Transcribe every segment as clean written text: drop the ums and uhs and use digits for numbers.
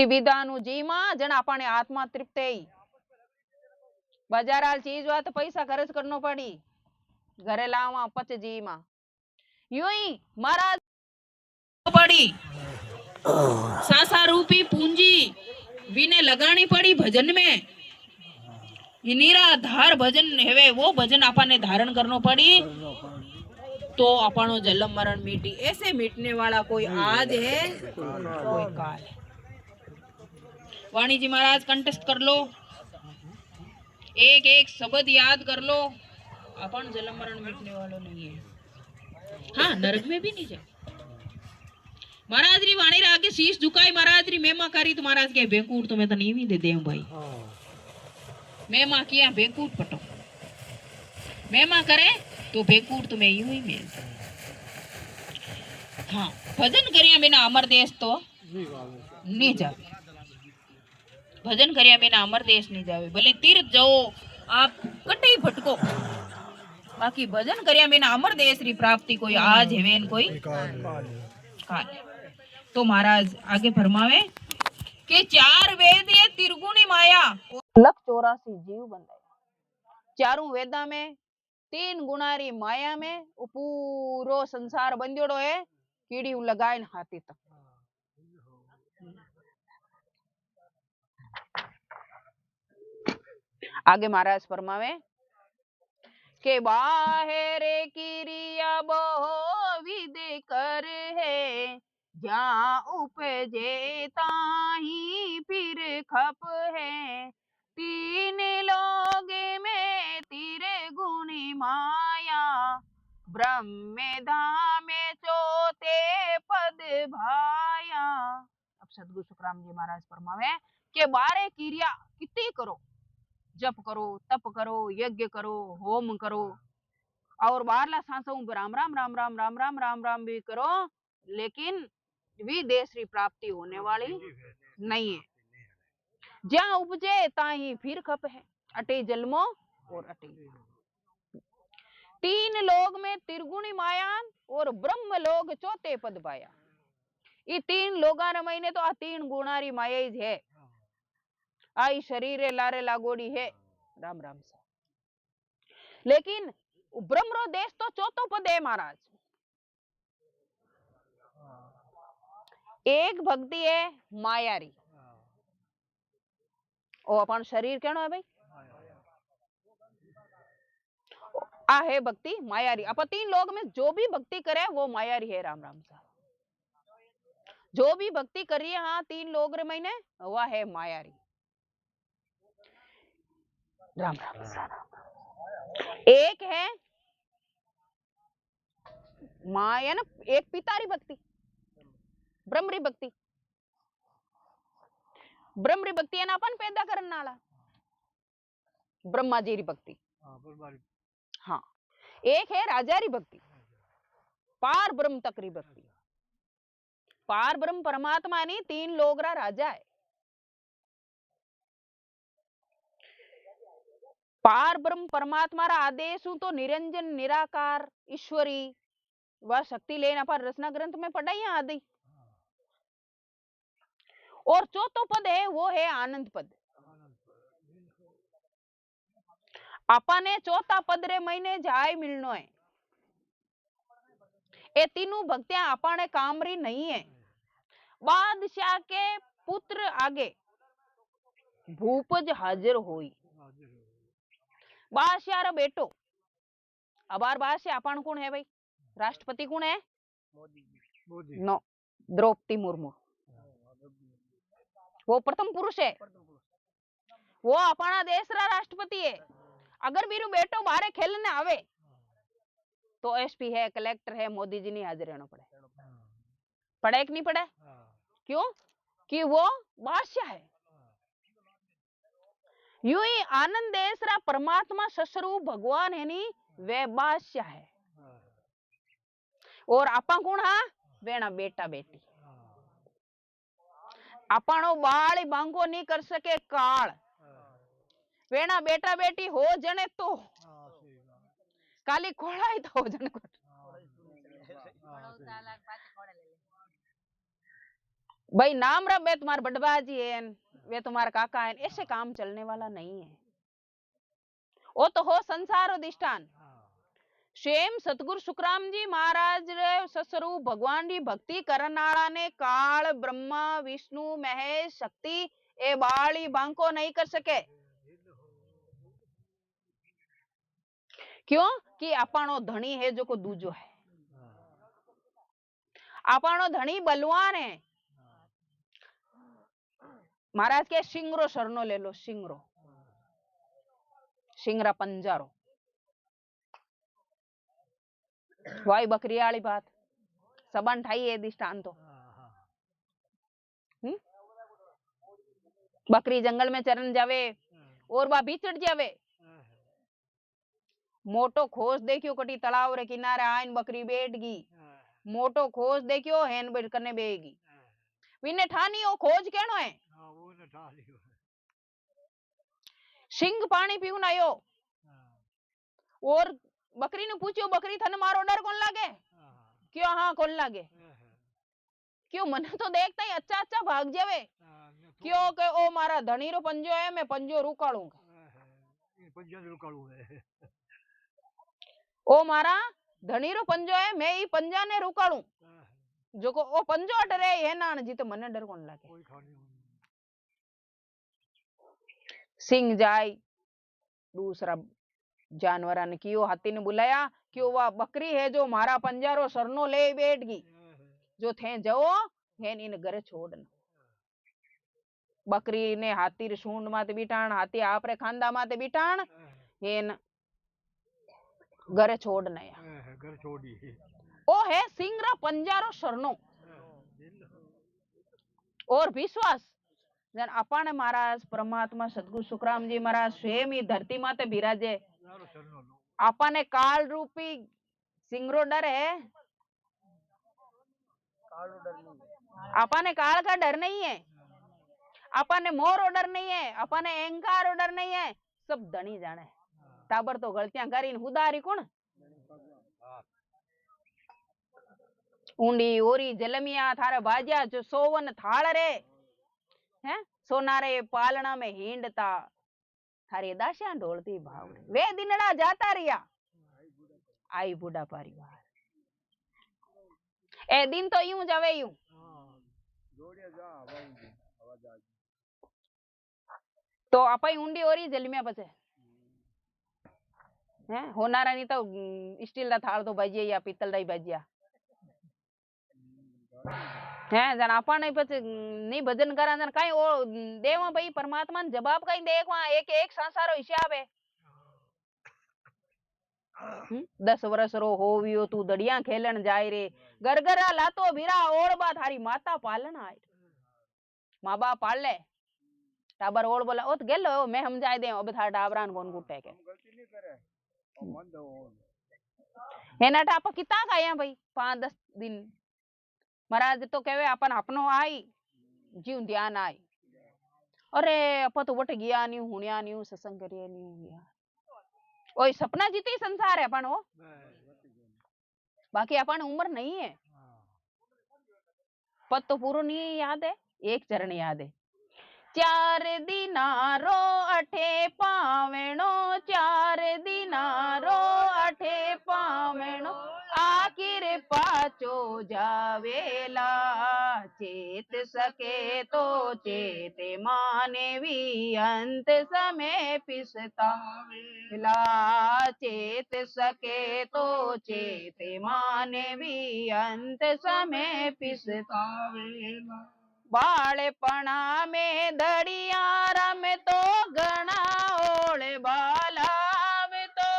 विधानु जी मां जन अपने आत्मा तृप्त है। बाजार आल चीज हुआ तो पैसा खर्च करनो पड़ी, घरे लावा पच जी मां यूं ही महाराज पड़ी सासा रूपी पूंजी विने लगानी पड़ी भजन में। निराधार भजन है वो भजन अपने धारण करनो पड़ी तो अपनो जन्म मरण मिटी। ऐसे मिटने वाला कोई आज है कोई काल है। वाणी जी महाराज कंटेस्ट कर लो, एक एक शब्द याद कर लो, अपन जन्म मरण मिटने वालों नहीं है। हाँ नरक में भी नहीं जाए। महाराज री वाणी रे आगे शीश झुकाई, महाराज री मेमा करी तो महाराज के बेकूट तो मैं तो नहीं भी दे देऊं भाई। मेमा किया बेकूट पटो, मेमा करे तो बेकूट तो मैं यूं ही मिल। हाँ भजन करिया बिना अमर देश तो नहीं जावे, भजन करिया बिना अमर देश नहीं जावे। भले तीर्थ जाओ आप कटे ही भटको, बाकी भजन करिया बिना अमर देश री प्राप्ति कोई आज है कोई काल। तो महाराज आगे फरमावे कि चार वेद ये त्रिगुणी माया लख 84 जीव बंधाया। चारों वेदा में 3 गुणारी माया में पूरो संसार बंध्योड़ो है कीड़ी लगाइन हाथी तक। आगे महाराज फरमावे के बाहर क्रिया बहु विध कर है, जहाँ उपजे ताही फिर खप है। 3 लोग में तेरे गुणी माया, ब्रह्म धाम चौथे पद भाया। अब सदगुरु सुखराम जी महाराज फरमावे के बारे क्रिया कितनी करो, जप करो, तप करो, यज्ञ करो, होम करो और बारला सांसों राम राम राम राम राम राम राम राम भी करो, लेकिन विदेश की प्राप्ति होने वाली नहीं है। जहाँ उपजे ताही फिर खप है, अटे जन्मो और अटे। 3 लोग में त्रिगुणी माया और ब्रह्म लोग चौथे पद पाया। ये 3 लोगा रे महीने तो आ 3 गुणारी माया ही है। आई शरीर लारे लागोड़ी है राम राम सा, लेकिन ब्रह्मरो देश तो चौथो पद है महाराज। एक भक्ति है मायारी, ओ अपन शरीर कहनो है भाई, आ है भक्ति मायारी। अपन 3 लोग में जो भी भक्ति करे वो मायारी है राम राम सा। जो भी भक्ति करिए हाँ 3 लोग रे महीने वह है मायारी राम राम सा। एक है माया ना, एक पितारी भक्ति ब्रह्मरी भक्ति। ब्रह्मरी भक्ति है ना अपन पैदा करने वाला ब्रह्मा जी री भक्ति। हाँ एक है राजारी भक्ति, पार ब्रह्म तक री भक्ति। पार ब्रह्म परमात्मा नहीं 3 लोग रा राजा है। पार ब्रह्म परमात्मा रा आदेश तो निरंजन निराकार ईश्वरी वह शक्ति लेना पर रचना ग्रंथ में पढ़ा ही आदि। और चौथो पद है वो है आनंद पद। अपने चौथा पद रे महीने जाय मिलनो है। ये तीनों भक्तियां अपने काम री नहीं है। बादशाह के पुत्र आगे भूपज हाजिर होई, बादशाह रा बेटो। अबार बादशाह अपन कौन है भाई, राष्ट्रपति कौन है, नो द्रौपदी मुर्मू, वो प्रथम पुरुष है, वो अपना देश रा राष्ट्रपति है। अगर वीरू बेटो बाहर खेलने आवे तो एसपी है, कलेक्टर है, मोदी जी नहीं हाजिर रहना पड़े। पड़े कि नहीं पड़े? क्यों कि वो बादशाह है। यूं ही आनंद देश रा परमात्मा ससरू भगवान है नी, वे बादशाह है। और आपा कौन हा, वेना बेटा बेटी। अपनो बाल बांगो नहीं कर सके काल, वेना बेटा बेटी हो जने तो काली खोड़ाई तो हो जने को। 2 भाई नाम रब वे तुम्हारे बड़बाजी है, वे तुम्हारे काका है, ऐसे काम चलने वाला नहीं है। वो तो हो संसार अधिष्ठान। सेम सतगुरु सुखराम जी महाराज रे ससरु भगवान री भक्ति करन वाला ने काल ब्रह्मा विष्णु महेश शक्ति ए बाली बांको नहीं कर सके। क्यों कि अपानो धनी है जो को दूजो है, अपानो धनी बलवान है। महाराज के सिंगरो सरनो ले लो, सिंगरो सिंगरा पंजारो वाई बकरी वाली बात सबन ठाई है दिष्टान तो। बकरी जंगल में चरन जावे और बा बिचड़ जावे, मोटो खोज देखियो कटी तालाब रे किनारे आइन बकरी बैठ गई, मोटो खोज देखियो हेन बैठ करने बेगी, विने ठानी ओ खोज केनो है। सिंह पानी पीवन आयो और बकरी ने पूछियो बकरी थाने मारो डर कौन लागे? क्यों हाँ कौन लागे? क्यों मने तो देखता ही अच्छा अच्छा भाग जावे, क्यों के ओ मारा धनी रो पंजो है, मैं पंजो रुकालूंगा, ओ मारा धनी रो पंजो है, मैं ई पंजा ने रुकालू, जो को ओ पंजो डरे है ना जी तो मने डर कौन लागे। सिंह जाय दूसरा जानवर ने कियो हाथी ने बुलाया, क्यों वह बकरी है जो मारा पंजारो सरनो ले बैठ गई, जो थे जाओ हेन इन घरे छोड़ना। बकरी ने हाथी रे सूंड माते बिठाण, हाथी आप रे खांदा माते बिठाण, हेन घरे छोड़ना या घर छोड़ी ओ है सिंह रा पंजारो सरनो और विश्वास। जन अपन महाराज परमात्मा सतगुरु सुखराम जी महाराज स्वयं ही धरती माते बिराजे, अपन काल रूपी सिंगरो डर है, अपन काल का डर नहीं है, अपन मोर डर नहीं है, अपन अहंकार डर नहीं है, सब धनी जाने। टाबर तो गलतियां करी हुदारी कौन ऊंडी ओरी जलमिया थारे बाजिया जो सोवन थाल रे हैं सोनारे पालना में हिंडता थारी दासिया ढोलती भाव वे दिनड़ा जाता रिया आई बूढ़ा परिवार ए दिन तो यूं जावे यूं तो आपा ऊंडी ओरी जलमिया पछे हैं होनारा नहीं तो स्टील दा थाल तो बाजिया या पीतल दा ही बाजिया हैं जन आपा नहीं पछे नहीं भजन करा जन काई ओ देवा भाई परमात्मा ने जवाब काई देखवा एक एक संसारो हिसाब है। 10 वर्ष रो होवियो तू दड़िया खेलन जाय रे गरगरा लातो भीरा और बा थारी माता पालन आए माँ बाप पाल ले टाबर और बोला ओ तो गेलो मैं समझाई दे अब थारा डाबरान कोन गुटे के हेना टापा किता खाया भाई 5-10 दिन महाराज तो कहवे अपन अपनो आई जीव ध्यान आई अरे अपन तो बट गया नहीं हुनिया नहीं सत्संग करिए नहीं हुनिया ओए सपना जीती संसार है अपन वो बाकी अपन उम्र नहीं है पद तो पूरा नहीं याद है एक चरण याद है 4 दिनारो अठे पावेणो 4 दिनारो अठे पावेणो आखिर पाचो जावेला चेत सके तो चेते माने भी अंत समय पिसतावेला चेत सके तो चेते माने भी अंत समय पिसतावेला बालपणा में दड़िया रम तो गणा ओले बालाव तो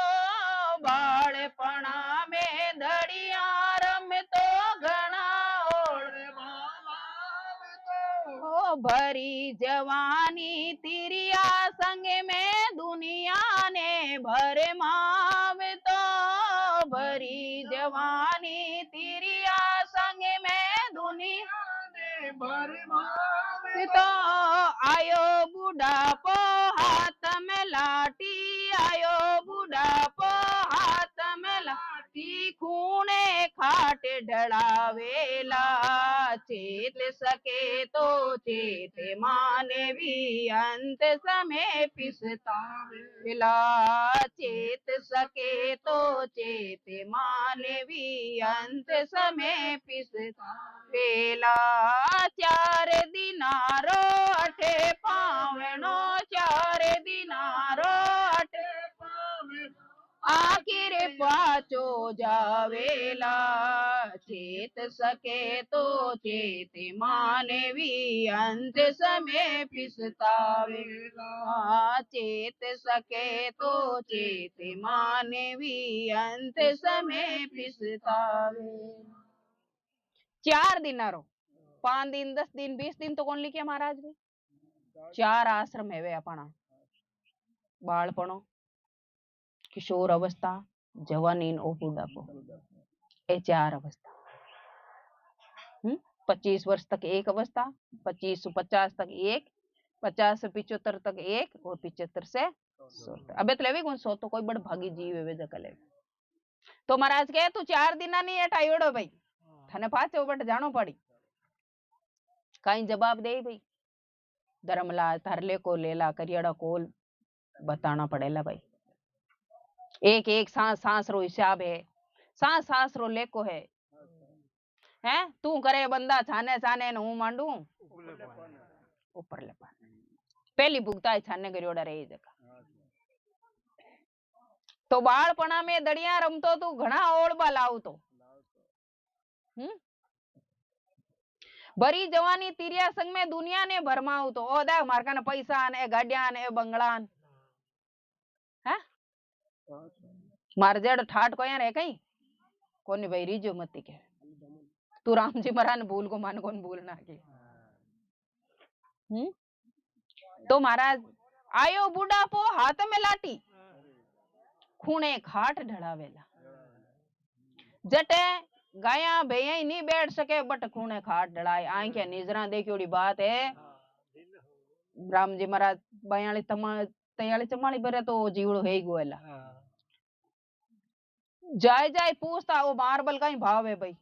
बालपणा में दड़िया रम तो गणा ओले बालाव तो भरी जवानी तिरिया संग में दुनिया ने भरे माव तो भरी जवानी तिरिया संग में दुनिया तो आयो बुढ़ापो हाथ में लाठी आयो बुढ़ापो हाथ में लाठी ती खूणे खाट ढळावेला चेत सके तो चेत मानवी अंत समय पिसतावेला चेत सके तो चेत मानवी अंत समय पिसतावेला 4 दिनारो अठे पावनो 4 दिनारो अठे आखिर पाचो जावेला चेत सके तो चेत मानवी अंत समय पिसतावेला चेत सके तो चेत मानवी अंत समय पिसतावेला 4 दिनारो 5 दिन 10 दिन 20 दिन तो कौन लिखे महाराज भी 4 आश्रम है वे अपना बालपणो किशोर अवस्था जवानी और बुढ़ापो ये 4 अवस्था 25 वर्ष तक एक अवस्था 25 से 50 तक एक 50 से 75 तक एक और 75 से 100 अबे तो लेवी कौन 100 तो कोई बड़ भागी जीव है जका ले तो महाराज के तू 4 दिना नहीं हटायोड़ो भाई थाने पाछो बट जानो पड़ी कहीं जवाब दे भाई धर्मला थरले को लेला करियाड़ा कोल बताना पड़ेला भाई एक एक सांस सांस रो हिसाब है सांस सांस रो लेको है हैं तू करे बंदा छाने छाने हूं मांडू ऊपर ले पहली भुगताई छाने करियोड़ा रे जगह तो बाळपणा में दड़िया रमतो तू घणा ओळबा लावतो भरी जवानी तीरिया संग में दुनिया ने भरमाऊ तो ओ देख मार कने पैसा ने गाड़िया ने बंगला हैं मार जेड़ ठाट कोया रे कई कोनी भाई रीजो मती के तू राम जी महाराज भूल को मान कौन भूलना के तो महाराज आयो बुढ़ापो हाथ में लाठी खूणे खाट ढड़ावेला जटे गाया भैया नहीं बैठ सके बट खूणे खाट ढड़ाए आंखें निजरा देखियोड़ी बात है राम जी महाराज 43 बरे तो जीवड़ो है गोला जाय जाय पूछता वो मार्बल का ही भाव है भाई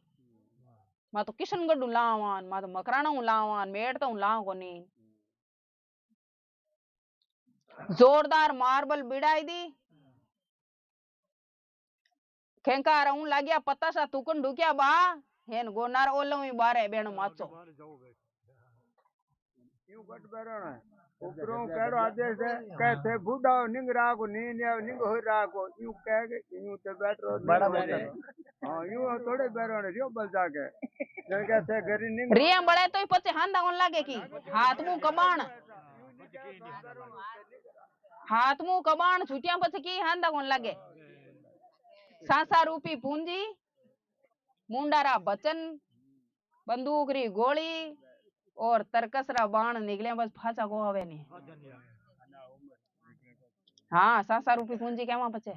मैं तो किशनगढ़ लावान मैं तो मकराना लावान मेड़ तो लाव कोनी जोरदार मार्बल बिड़ाई दी खेंकार हूं लाग्या पता सा तुकन ढुक्या बा हेन गोनार ओलो ही बारे बेनो माचो यूं गट बेरोना ऊपरों केड़ो आदेश है कहते बूढ़ा निंगरा को नींद निंग हो रहा को यूं कह के यूं तो बैठो बड़ा बड़ा हां यूं थोड़े बेरोने रियो बल जाके जन कहते गरी निंग रिया बड़े तो पछे हांदा कोन लागे की हाथ मुंह कबाण छुटिया पछे की हांदा कोन लागे सासा रूपी पूंजी मुंडारा बचन बंदूक री गोली और तरकसरा बाण निकले बस फाचा को आवे नहीं हाँ सासा रूपी पूंजी केमा पछे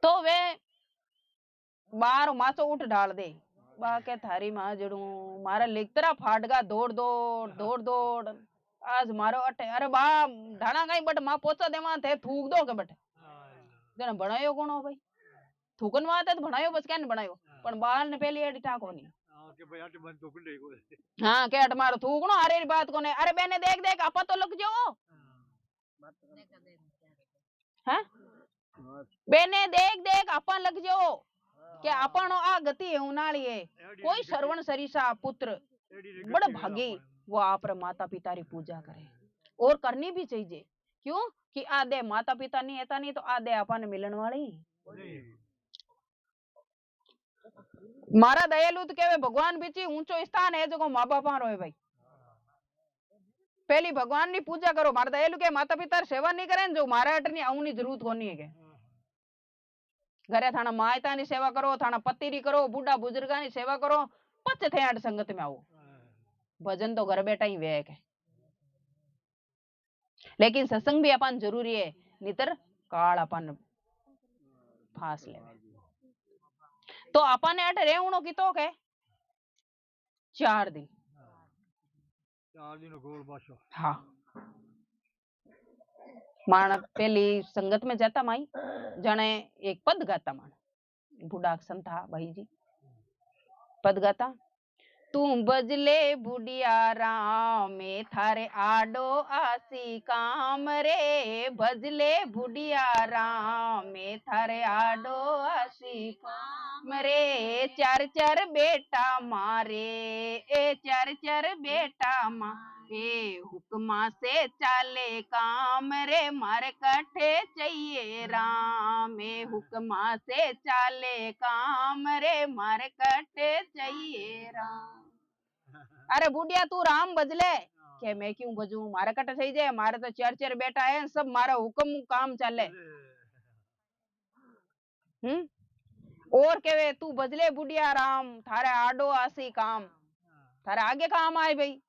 तो वे बार माचो उठ डाल दे बाके थारी मां जड़ू मारा लिखतरा फाटगा दौड़ दौड़ दौड़ दौड़ आज मारो अटे अरे बा ढाणा गई बट मां पोचा देवा थे थूक दो के बट जने बनायो कोण हो भाई थूकन वात है तो बनायो बस क्या बनायो पण बाल ने पहली एडी टाको नहीं के भाई अट बन तो कुंडे को हां के अट मारो थूकनो अरे री बात कोने अरे बेने देख देख आपा तो लग जो हैं बेने देख देख आपा लग जो के आपनो आ गति है उनाली है कोई श्रवण सरिसा पुत्र बड़ा भागी वो आप माता पिता री पूजा करे और करनी भी चाहिए क्यों कि आदे माता पिता नहीं ऐसा नहीं तो आदे अपन मिलन वाली मारा दयालु तो केवे भगवान बीची ऊंचो स्थान है जो माँ बापा रो है भाई पहली भगवान री पूजा करो मारा दयालु के माता पिता सेवा नहीं करे जो मारा अटनी आऊनी जरूरत कोनी है के घरे थाना मायता नी सेवा करो थाना पति री करो बूढ़ा बुजुर्गा नी सेवा करो पच थे आठ संगत में आओ भजन तो घर बैठा ही वे है लेकिन सत्संग भी अपन जरूरी है नितर काल अपन फास ले तो अपन ने अट रेवणो कितो के 4 दिन गोल बाशो हाँ माण पहली संगत में जाता माई जने एक पद गाता माण बूढ़ा संता भाई जी पद गाता तू बजले बुढ़िया राम में थारे आडो आसी काम रे बजले बुढ़िया राम में थारे आडो आसी काम रे चार चार बेटा मारे ए चार चार बेटा मारे हुक्मा से चाले काम रे मारे कठे चाहिए राम हुक्मा से चाले काम रे मारे कठे चाहिए राम अरे बुढ़िया तू राम बजले के मैं क्यों बजू मारे कट सही जाए मारे तो चार चार बेटा है सब मारा हुक्म काम चले और केवे तू बजले बुढ़िया राम थारे आडो आसी काम थारे आगे काम आए भाई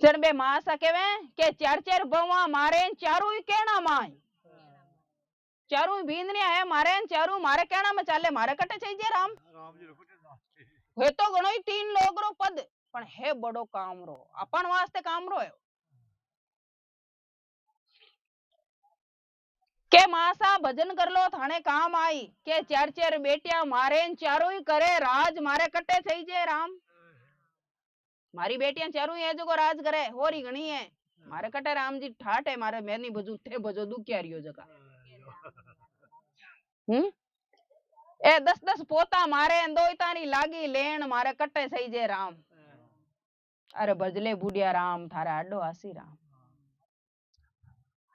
चरबे मासा केवे के चार चार बवा मारे चारू ही कहना माई चारू भींदने है मारे चारू मारे कहना में चाले मारे कटे चाहिए राम हे तो घणो ही 3 लोग रो पद पण हे बड़ो काम रो अपन वास्ते काम रो है के मासा भजन कर लो थाने काम आई के चार चार बेटिया मारे चारों ही करे राज मारे कटे सही जे राम मारी बेटियां चारों ही है जो राज करे होरी घणी है मारे कटे राम जी ठाट है मारे मैं नहीं बजू थे बजो दुखिया रियो जगह ए 10-10 पोता मारे दो तारी लागी लेन मारे कटे सही जे राम अरे भजले बुढ़िया राम थारा अड्डो आसी राम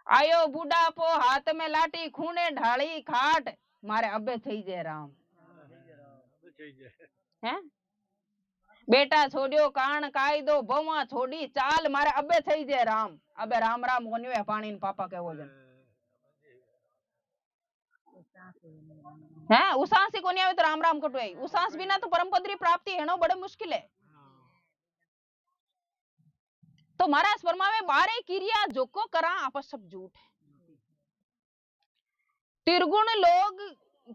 आयो बुढ़ापो हाथ में लाठी खूने ढाली खाट मारे अबे थई जे राम हैं बेटा छोड़ियो कान कायदो बवा छोड़ी चाल मारे अबे थई जे राम अबे राम राम कोनी पानी न पापा केवो जन हैं उसास ही कोनी आवे तो राम राम कटवे उसास बिना तो परम पदरी प्राप्ति हेनो बड़े मुश्किल है तो महाराज फरमावे बारे क्रिया जोको करा आप सब झूठ है त्रिगुण लोग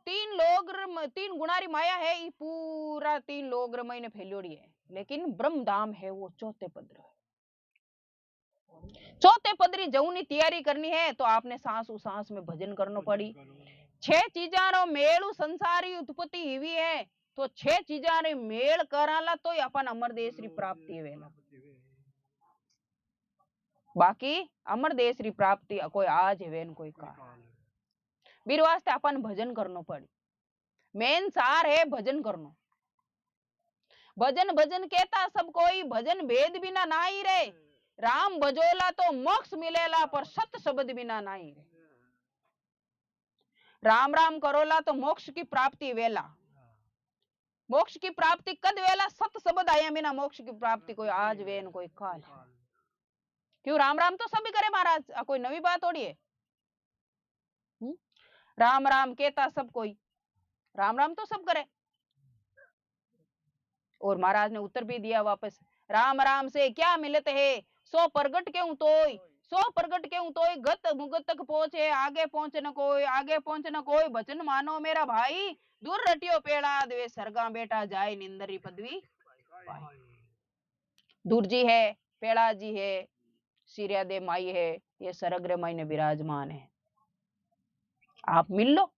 तीन गुणारी माया है ये पूरा 3 लोग महीने फैलियोड़ी है लेकिन ब्रह्म धाम है वो चौथे पद है चौथे पदरी जऊनी तैयारी करनी है तो आपने सांस उसांस में भजन करना पड़ी 6 चीजारो मेलू संसारी उत्पत्ति हुई है तो 6 चीजारे मेल कराला तो अपन अमर देश री प्राप्ति वेला बाकी अमर देश री प्राप्ति कोई आज है कोई का बीर वास्ते अपन भजन करनो पड़ी मेन सार है भजन करनो भजन भजन कहता सब कोई भजन भेद बिना नाही रे राम भजोला तो मोक्ष मिलेला पर सत शब्द बिना नाही रे राम राम करोला तो मोक्ष की प्राप्ति वेला मोक्ष की प्राप्ति कद वेला सत शब्द आया बिना मोक्ष की प्राप्ति कोई आज वेन कोई काल क्यों राम राम तो सभी करे महाराज कोई नवी बात थोड़ी है राम राम कहता सब कोई राम राम तो सब करे और महाराज ने उत्तर भी दिया वापस राम राम से क्या मिलत है सो प्रगट क्यों तोय सो प्रगट क्यों तोय गत मुगत तक पहुंचे आगे पहुंचे न कोई वचन मानो मेरा भाई दूर रटियो पेड़ा दे सरगा बेटा जाए निंदरी पदवी दूर जी है पेड़ा जी है सिरिया दे माई है ये सरग्र माई ने विराजमान है आप मिल लो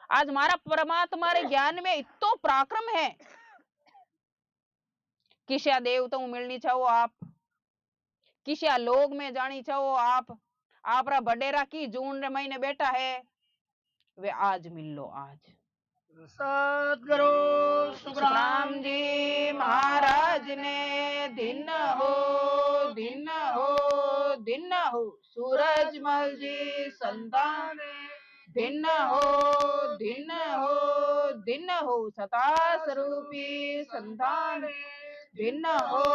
आज हमारा परमात्मा रे ज्ञान में इतो पराक्रम है किसिया देवताओं मिलनी चाहो आप किसिया लोग में जानी चाहो आप आपरा बडेरा की जून रे महीने बेटा है वे आज मिल लो आज सतगुरु सुखराम जी महाराज ने दिन हो सूरजमल जी संतान दिन हो सता स्वरूपी संतान दिन हो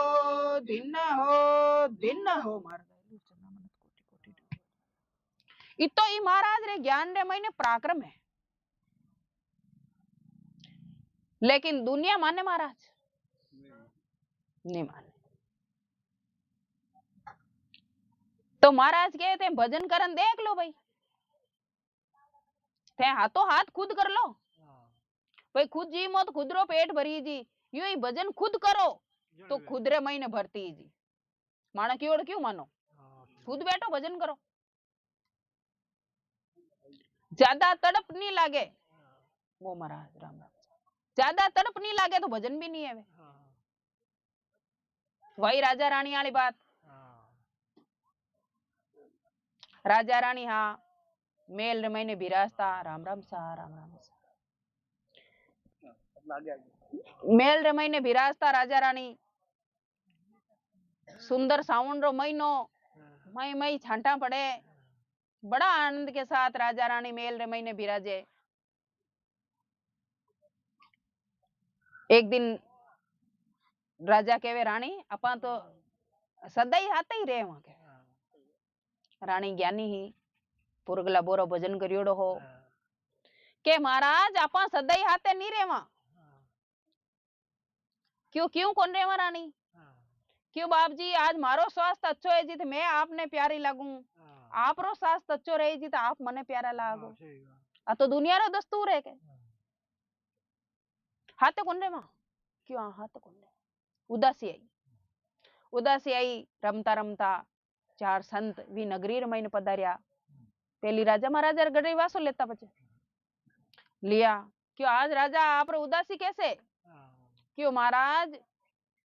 इतो ई महाराज रे ज्ञान रे महीने पराक्रम है लेकिन दुनिया माने महाराज नहीं माने तो महाराज कहते हैं भजन करन देख लो भाई थे हाथों हाथ खुद कर लो भाई खुद जी मत खुद रो पेट भरी जी यूं ही भजन खुद करो तो खुद रे महीने भरती जी माना क्यों मानो शुद्ध बैठो भजन करो, ज्यादा तड़प नहीं लागे। वो महाराज राम राम, ज्यादा तड़प नहीं लागे तो भजन भी नहीं है। वही राजा रानी वाली बात। राजा रानी हाँ मेल मैंने बिराजता, राम राम सा राम राम सा, मेल रे महीने बिराजता राजा रानी। सुंदर सावन रो महीनो, मई मई छांटा पड़े, बड़ा आनंद के साथ राजा रानी मेल रे महीने बिराजे। एक दिन राजा केवे रानी अपा तो सदाई हाथे ही रहे वहां के। रानी ज्ञानी ही पुरगला बोरो भजन करियोड़ो हो के महाराज आपा सदाई हाथे नहीं रेवा। क्यों क्यों कौन रेवा रानी? क्यों बाप जी आज मारो स्वास्थ्य अच्छो है जी तो मैं आपने प्यारी लागू, आप रो स्वास्थ्य अच्छो रहे जी तो आप मने प्यारा लागो। आ तो दुनिया रो दस्तूर है के हाथे कौन रेवा। क्यों हाथ कौन रे? उदासी आई, उदासी आई। रमता रमता चार संत वी नगरी रमाईने पधार्या। पेली राजा महाराजा गढ़ी वासो लेता बचे लिया। क्यों आज राजा आप उदासी कैसे? क्यों महाराज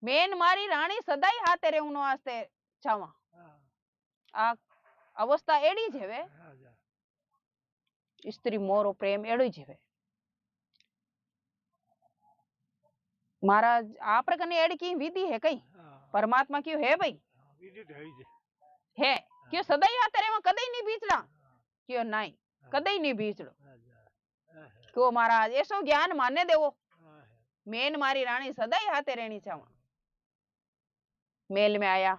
मेन मारी रानी सदाई हाथे रे उनो वास्ते चावा। आ अवस्था एड़ी ज हेवे, स्त्री मोरो प्रेम एड़ो ज हेवे। महाराज आप रे कने एड़ी की विधि है कई? परमात्मा क्यों है भाई? है क्यों सदाई हाथे रे कदई नहीं बीचड़ा? क्यों नहीं कदई नहीं बीचड़ो। क्यों महाराज ऐसो ज्ञान माने देवो, मेन मारी रानी सदाई हाथे रहनी चावा। मेल में आया,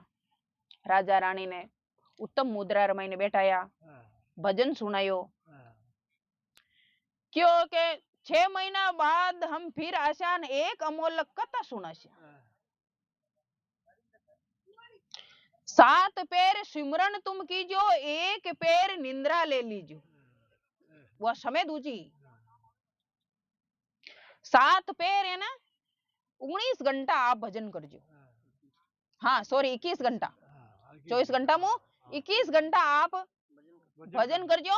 राजा रानी ने उत्तम मुद्रा रमाई ने बैठाया, भजन सुनायो। क्यों के 6 महीना बाद हम फिर आशान एक अमोलक कथा सुनाशा। 7 पैर सिमरन तुम कीजो, एक पैर निंद्रा ले लीजो। वह समय दूजी 7 पैर है ना, 19 घंटा आप भजन करजो। हाँ सॉरी 21 घंटा, 24 घंटा मो 21 घंटा आप भजन करजो,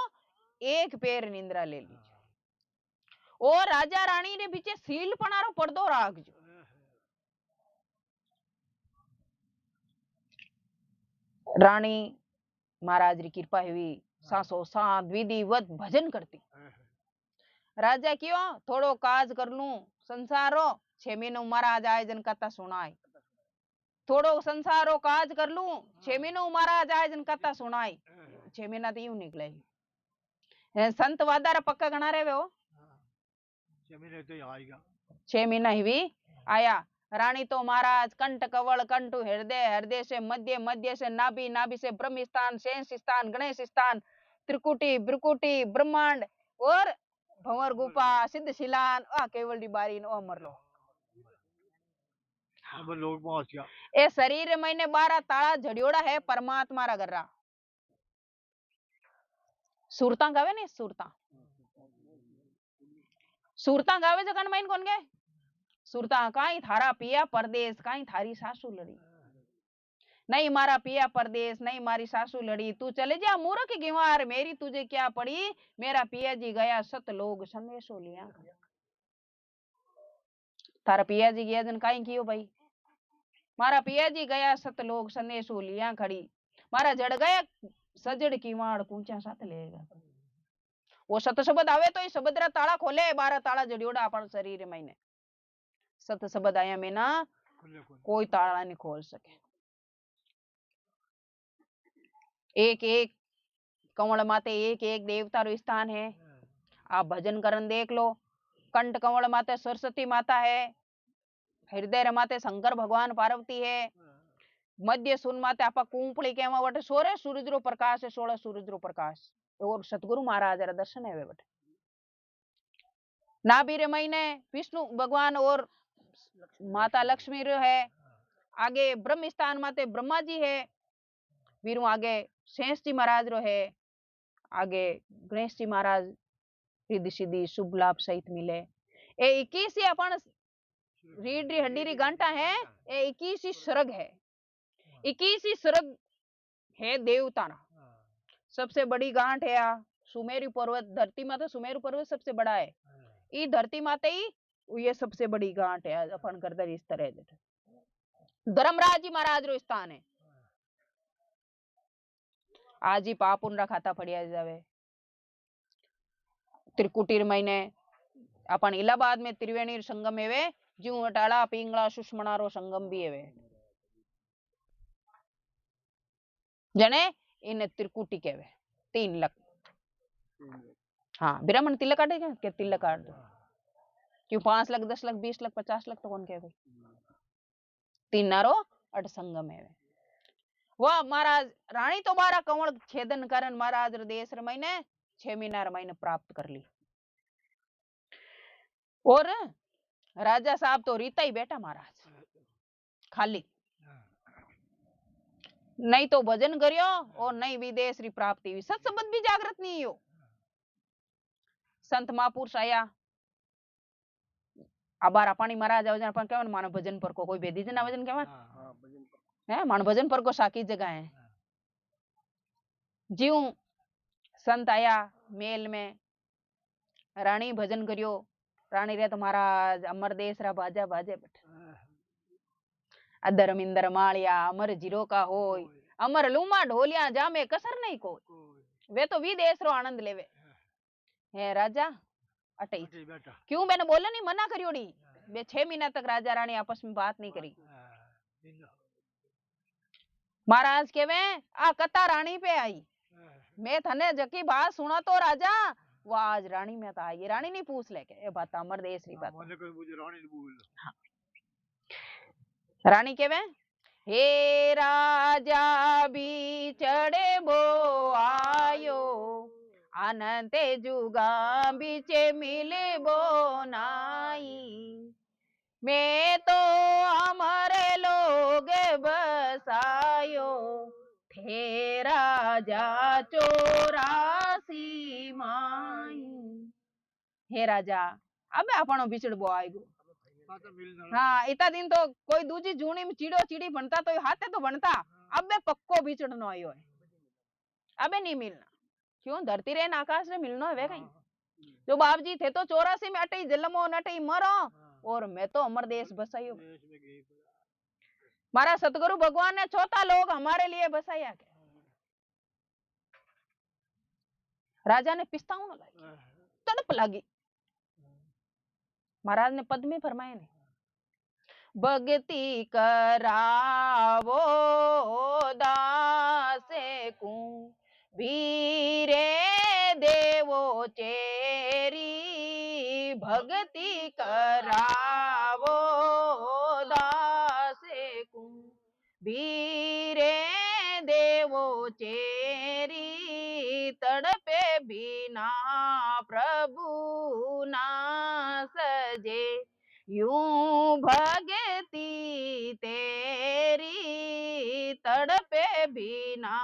एक पैर निंद्रा ले लीजो। और राजा रानी ने बीचे सील पनारो पर्दो राखजो। रानी महाराज री कृपा हुई, सासो साथ विधिवत भजन करती। राजा क्यों थोड़ो काज कर लूं संसारो, 6 महीनों महाराज आयोजन कथा सुनाई। थोड़ो संसारो काज कर लूं 6 महीनों महाराज आयोजन कथा सुनाई। 6 महीना तो यूं निकले। संत वादारा पक्का गणा रहे हो, 6 महीना ही भी आया। रानी तो महाराज कंठ कवल कंठु हृदय, हृदय से मध्य, मध्य से नाभि, नाभि से ब्रह्म स्थान, शेष स्थान, गणेश स्थान, त्रिकुटी ब्रिकुटी ब्रह्मांड और भंवर गुफा सिद्ध शिलान केवल बारी अमर लो। ए शरीर मैंने 12 ताला जड़ियोड़ा है परमात्मा रा गर्रा। सुरता गावे ने सुरता, सुरता गावे जगन माइन कौन गए? सुरता काई थारा पिया परदेश, काई थारी सासू लड़ी। नहीं मारा पिया परदेश, नहीं मारी सासू लड़ी, तू चले जा मूर्ख गिवार, मेरी तुझे क्या पड़ी, मेरा पिया जी गया सत लोग संदेशो लिया। थारा पिया जी गया जन काई कियो भाई? मारा पिया जी गया सत लोग संदेशो लिया खड़ी, मारा जड़ गया सजड़ की वाड़ कूचा साथ लेगा। वो सत शब्द आवे तो शब्द रा ताला खोले, 12 ताला जड़ियोड़ा अपन शरीर में ने। सत शब्द आया में ना कोई ताला नहीं खोल सके। एक एक कंवल माते एक एक देवता रो स्थान है। आप भजन करन देख लो। कंठ कंवल माते सरस्वती माता है, हृदय माते शंकर भगवान पार्वती है, मध्य सुन माते आपा कुंपड़ी केवा वटे सोरे सूरज रो प्रकाश है, 16 सूरज रो प्रकाश और सतगुरु महाराज रा दर्शन है वटे। नाभि रे महीने विष्णु भगवान और माता लक्ष्मी रो है। आगे ब्रह्म स्थान माते ब्रह्मा जी है, वीरू आगे शेष जी महाराज रो है, आगे गणेश जी महाराज रिद्धि सिद्धि शुभ लाभ सहित मिले। ए 21 ही अपन रीड री हड्डी री गांठा है, ए 21 ही स्वर्ग है। 21 ही स्वर्ग है देवता ना सबसे बड़ी गांठ है आ सुमेरु पर्वत धरती माते सुमेरु पर्वत सबसे बड़ा है ई धरती माते ही ये सबसे बड़ी गांठ है अपन करदर इस तरह धर्मराज जी महाराज रो स्थान है आज ही पापुन रा खाता पड़िया जावे त्रिकुटीर महीने अपन इलाहाबाद में त्रिवेणी संगम हेवे जीव अटाला पिंगला सुषमणा रो संगम भी हेवे जने इन त्रिकुटी कहवे 3 लाख हाँ ब्राह्मण तिलक काटे क्या तिलक काट दो क्यों 5 लाख 10 लाख 20 लाख 50 लाख तो कौन कहवे 3 नारो अट संगम है वाह महाराज रानी तो बारा कंवल छेदन करन महाराज देश रे महीने 6 महीना रे महीने प्राप्त कर ली और राजा साहब तो रीता ही बैठा महाराज खाली नहीं तो भजन करियो और नहीं विदेश री प्राप्ति हुई सत्संबंध भी जागृत नहीं हो संत महापुरुष आया आबारा पानी महाराज वजन पर केवन मानो भजन पर को कोई बेदी जना वजन केवन है मानो भजन पर को साकी जगह है जीव संत आया मेल में रानी भजन करियो रानी रे तो महाराज अमर देश रा बाजा बाजे बैठे अदर मिंदर मालिया अमर जीरो का होय अमर लूमा ढोलिया जामे कसर नहीं को वे तो विदेश रो आनंद लेवे है राजा अटई क्यों मैंने बोला नहीं मना करियोड़ी बे 6 महीना तक राजा रानी आपस में बात नहीं करी महाराज केवे आ कथा रानी पे आई मैं थने जकी बात सुना तो राजा वो आज रानी में था ये रानी नहीं पूछ लेके ये बात अमर देश री बात हाँ। रानी केवे हे राजा भी चढ़े बो आयो आनंते जुगा बीचे मिले बो नाई मैं तो हमारे लोग बसायो थे राजा 84 माई हे राजा अब आपनो बिछड़बो आएगो हाँ इतना दिन तो कोई दूजी जूनी में चीड़ो चीड़ी बनता तो हाथे तो बनता अब बे पक्को बिछड़नो आयो है अबे नहीं मिलना क्यों धरती रे आकाश रे मिलनो है वे कहीं जो बाप जी थे तो 84 में अटई जन्मो नटई मरो और मैं तो अमर देश बसायो मारा सतगुरु भगवान ने चौथा लोग हमारे लिए बसाया के राजा ने पिस्ताऊं लगी तड़प लगी महाराज ने पद में फरमाया ने भक्ति करावो दासे को वीरे देवो चेरी भक्ति करावो दासे को वीरे देवो चेरी तड़पे बिना प्रभु ना सजे यूं भगती तेरी तड़पे बिना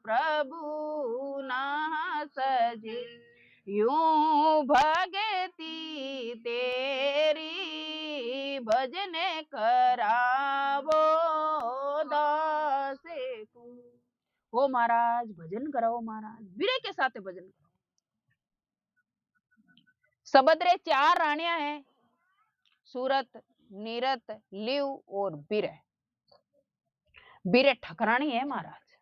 प्रभु ना सजे यूं भगती तेरी भजन करावो दासे को हो महाराज भजन कराओ महाराज वीरे के साथ भजन करो सबदरे 4 रानियां हैं सूरत नीरत लिव और बीरे बीरे ठकरानी है महाराज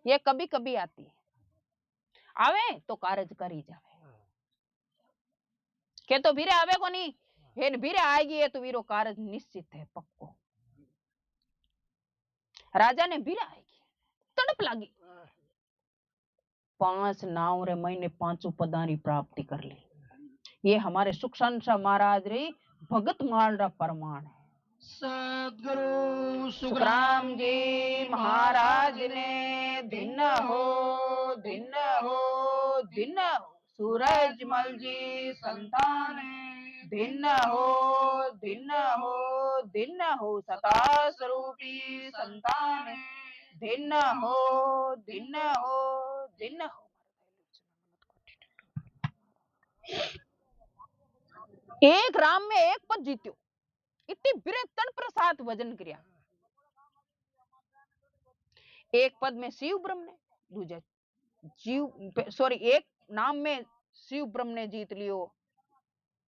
ये कभी कभी आती है आवे तो कारज करी जावे के तो बीरे आवे को नहीं हेन बीरे आएगी है तो वीरो कारज निश्चित है पक्को राजा ने बीरे आएगी तड़प लगी 5 नाव रे महीने 5 पदारी प्राप्ति कर ली ये हमारे सुख संसा महाराज रे भगत माल रा प्रमाण है सद्गुरु सुखराम जी महाराज ने दिन हो दिन हो दिन हो सूरज मल जी संतान दिन हो दिन हो दिन हो सता स्वरूपी संतान दिन हो दिन हो दिन हो एक राम में एक पद जीत्यो इतनी बिरे तन प्रसाद वजन क्रिया एक पद में शिव ब्रह्म ने, दूजा जीव सॉरी एक नाम में शिव ब्रह्म ने जीत लियो,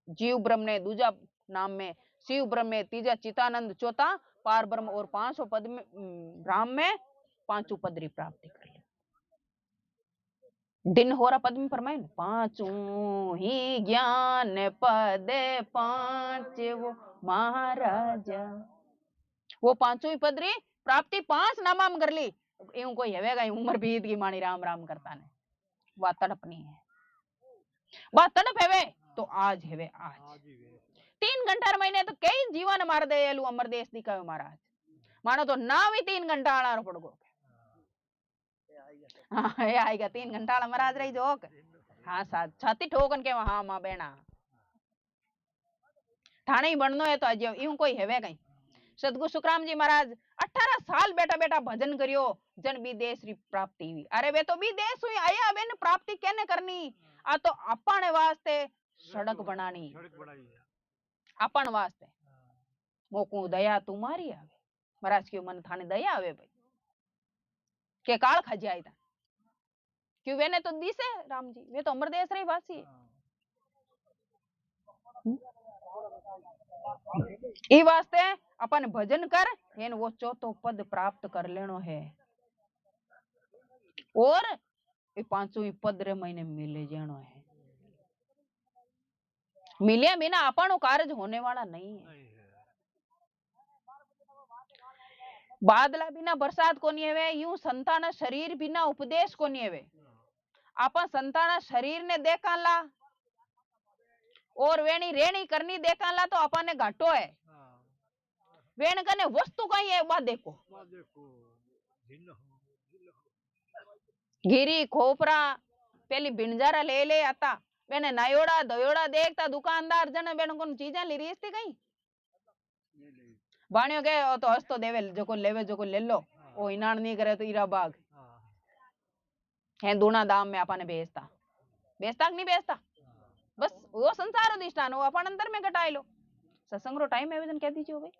जीव ब्रह्म ने दूजा नाम में, शिव ब्रह्म में तीजा चितानंद चौथा पार ब्रह्म, और 500 पद में राम में 5 पदरी प्राप्ति कर ली। दिन होरा पद में फरमाए ना, पांचों ही ज्ञान पद 5 वो महाराजा, वो 5 ही पदरी प्राप्ति 5 नामा में कर ली। यूं कोई हवेगा उम्र बीत की मानी राम राम करता ने, बात तड़प नहीं है, बात तड़प है तो आज है आज 3 घंटा महीने तो कई जीवन मार दे एलू अमर देश दिखावे महाराज, मानो तो ना भी 3 घंटा आना पड़गो। हाँ ये आएगा 3 घंटा महाराज रही जोक, हाँ साथ छाती ठोकन के हाँ माँ बेना थाने ही बननो है तो आज यूं कोई है कहीं। सदगुरु सुखराम जी महाराज 18 साल बेटा बेटा भजन करियो, जन विदेश री प्राप्ति हुई। अरे वे तो विदेश हुई आया वे ने प्राप्ति केने करनी, आ तो अपने वास्ते सड़क बनानी, अपन वास्ते मोकू दया तुम्हारी आवे। महाराज क्यों मन थाने दया आवे भाई के काल खा जाए था, क्यों वे ने तो दी से राम जी, वे तो अमर देश रे वासी है। ई वास्ते अपन भजन कर एन वो चौथो पद प्राप्त कर लेनो है, और ये 5 पद रे महीने मिले जानो है। मिले बिना अपन कार्य होने वाला नहीं है। बादला बिना बरसात को नहीं है, यूं संतान शरीर बिना उपदेश को नहीं है। अपन संतान शरीर ने देखा ला और वेणी रेणी करनी देखा ला तो अपन ने घाटो है, वेण कने वस्तु कहीं है वह देखो, गिरी खोपरा पेली बिंजारा ले ले आता बेने नायोड़ा दयोड़ा देखता दुकानदार जने बेन कोन चीजें ली रही थी कहीं बाणियो के तो हस्तो देवे जो को लेवे जो को ले लो, ओ इनान नहीं करे तो इरा बाग है दूना दाम में अपन ने बेचता बेचता नहीं बेचता, बस वो संसार अधिष्ठान वो अपन अंदर में घटाई लो। सत्संग रो टाइम है वजन कह दीजिए भाई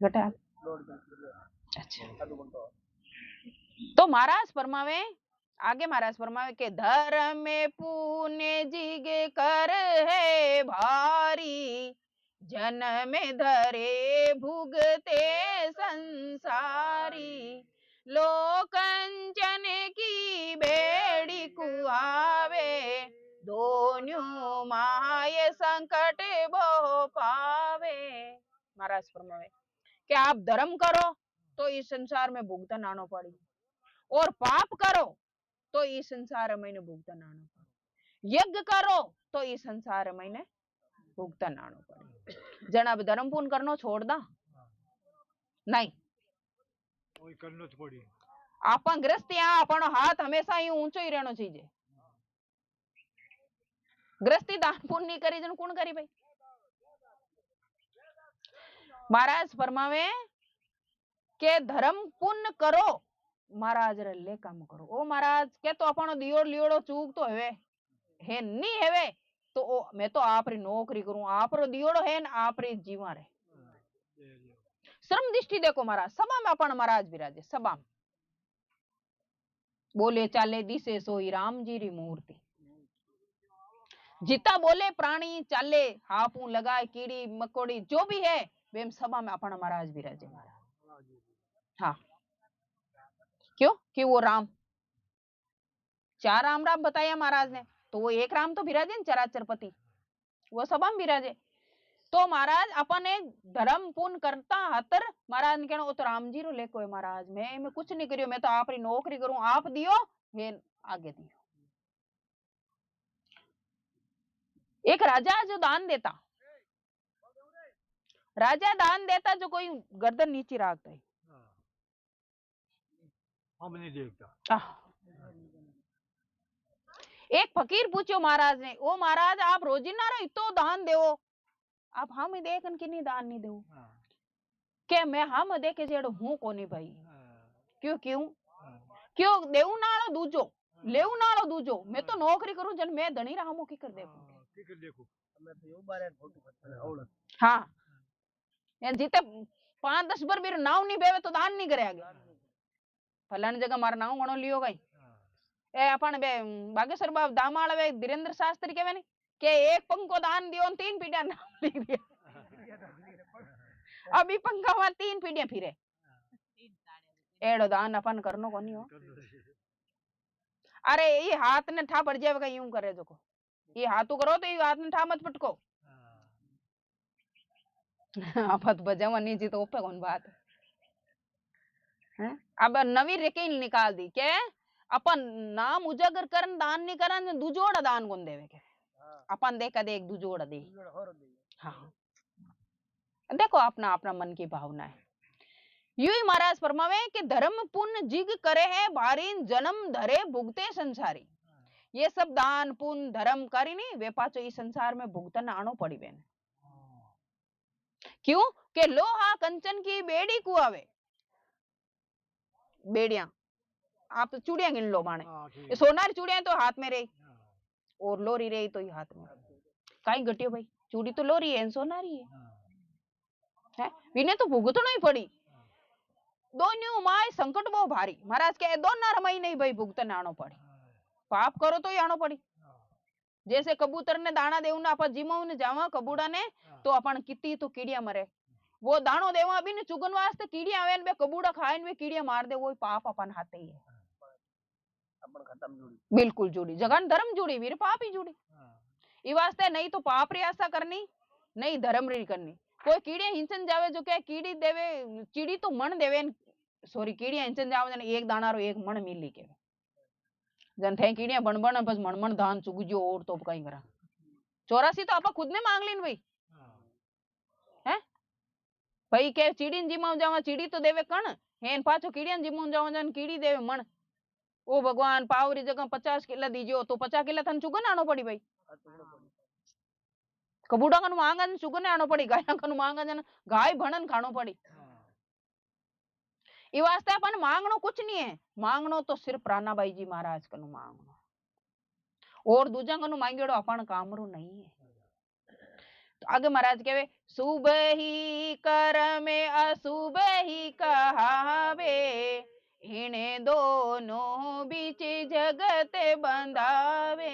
घटा। अच्छा तो महाराज फरमावे आगे, महाराज फरमावे के धर्म में पुण्य जिगे कर है भारी, जन्म धरे भुगते संसारी, लोकंचन की बेड़ी कुआवे, दोन्यों माय संकट बो पावे। महाराज फरमावे कि आप धर्म करो तो इस संसार में भुगतन आनो पड़ी, और पाप करो तो इस संसार में भुगतन आनो पड़ी, यज्ञ करो तो इस संसार में भुगतन आनो पड़ी। जन अब धर्म पूर्ण करनो छोड़ दा नहीं, करनो तो पड़ी। आपन गृहस्थी अपन हाथ हमेशा ही ऊंचो ही रहना चाहिए। गृहस्थी दान पुण्य नहीं करी जन कौन करी भाई। महाराज फरमावे के धर्म पुण्य करो महाराज रे ले काम करो। ओ महाराज के तो अपन दियोड़ लियोड़ो चूक तो है नहीं हेवे तो ओ मैं तो आप री नौकरी करूं, आप रो दियोड़ो है न आप री जीवा रे। श्रम दृष्टि देखो महाराज सभा में अपन महाराज विराजे, सभा में बोले चाले दिसे सोई राम जी री मूर्ति, जिता बोले प्राणी चाले हापू लगाए कीड़ी मकोड़ी जो भी है वे सभा में अपन महाराज विराजे। महाराज हाँ क्यों कि वो राम 4 राम राम बताया महाराज ने, तो वो एक राम तो विराजे न चराचर पति, वो सभा में विराजे। तो महाराज अपने धर्म पुण्य करता हतर महाराज ने कहना वो तो राम जी रो लेको है महाराज, मैं कुछ नहीं करियो, मैं तो आप री नौकरी करूं, आप दियो हे आगे दियो। एक राजा जो दान देता, राजा दान देता जो कोई गर्दन नीचे रखता है, हम नहीं देखता। एक फकीर पूछो महाराज ने, ओ महाराज आप रोजिना रो इतो दान देवो, आप हम देखन कि नहीं दान नहीं देवो के मैं हम देखे जेड़ो हूं कोनी भाई। क्यों क्यों क्यों देऊ नालो दूजो लेऊ नालो दूजो, मैं तो नौकरी करूं जन मैं धनी रहा मो की कर देखो मैं तो यो बारे फोटो हाँ यार जीते 5-10 बार मेरे नाव नहीं बेवे तो दान नहीं करे आगे फलानी जगह मारा नाव गणो लियो गई ए अपन बे बागेश्वर बाब दामाल वे धीरेन्द्र शास्त्री के ने के एक पंखो दान दियो 3 पीढ़ियां नाम लिख दिया अभी पंखा में 3 पीढ़ियां फिरे एड़ो दान अपन करनो कोनी हो अरे ये हाथ ने ठा पड़ जाएगा यूं करे जो को ये हाथू करो तो ये हाथ ने ठा मत पटको आपत बजावा नीचे तो ऊपर कौन बात है अब नवी रेकिन निकाल दी के अपन नाम उजागर करन दान नहीं करन दुजोड़ा दान कौन देवे के अपन देखा देख दुजोड़ा दे हाँ देखो अपना अपना मन की भावना है यू ही महाराज फरमावे कि धर्म पुण्य जिग करे है बारीन जन्म धरे भुगते संसारी ये सब दान पुण्य धर्म करी नहीं वे पाचो इस संसार में भुगतन आनो पड़ी बेन क्यों के लोहा कंचन की बेड़ी को आवे बेड़ियां आप चूड़ियां गिन लो माने ये सोनार चूड़ियां तो हाथ में रही और लोरी रही तो ये हाथ में कहीं घटियो भाई चूड़ी तो लोरी है सोनारी है विने तो भुगतनो ही पड़ी दोन्यू माय संकट वो भारी महाराज के दोनों रमाई नहीं भाई भुगतन आनो पड़ी पाप करो तो ही आनो पड़ी जैसे कबूतर ने दाना देवना अपन जिमाऊ ने जावा कबूड़ा ने तो अपन कितनी तो कीड़िया मरे वो दानो देवा अभी ने चुगन वास्ते कीड़िया आवे ने कबूड़ा खाए ने कीड़िया मार दे वो पाप अपन हाथे ही है अपन खत्म जुड़ी बिल्कुल जुड़ी जगन धर्म जुड़ी वीर पाप ही जुड़ी ई वास्ते नहीं तो पाप री आशा करनी नहीं धर्म री करनी कोई कीड़िया हिंसन जावे जो क्या कीड़ी देवे कीड़ी तो मन देवे सॉरी कीड़िया हिंसन जावे ने एक दाना रो एक मन मिली के जन थे कीड़िया बन बन बस मन मन धान चुगजो और तो कहीं करा 84 तो आपा खुद ने मांग लीन भाई हैं भाई के चीड़ी जिमाव जावा चीड़ी तो देवे कण हेन पाछो कीड़िया जिमाव जावा जन कीड़ी देवे मन ओ भगवान पावरी जगह 50 किला दीजो तो 50 किला थन चुगन आनो पड़ी भाई कबूड़ा कन मांगन चुगन आनो पड़ी गाया कन मांगन गाय भणन खानो पड़ी ई वास्ते अपन मांगनो कुछ नहीं है मांगनो तो सिर्फ प्राणाबाई जी महाराज कनु मांगनो और दूजा कनु मांगेड़ो अपन कामरो नहीं है तो आगे महाराज कहवे शुभ ही कर में अशुभ ही कहावे इने दोनों बीच जगत बंधावे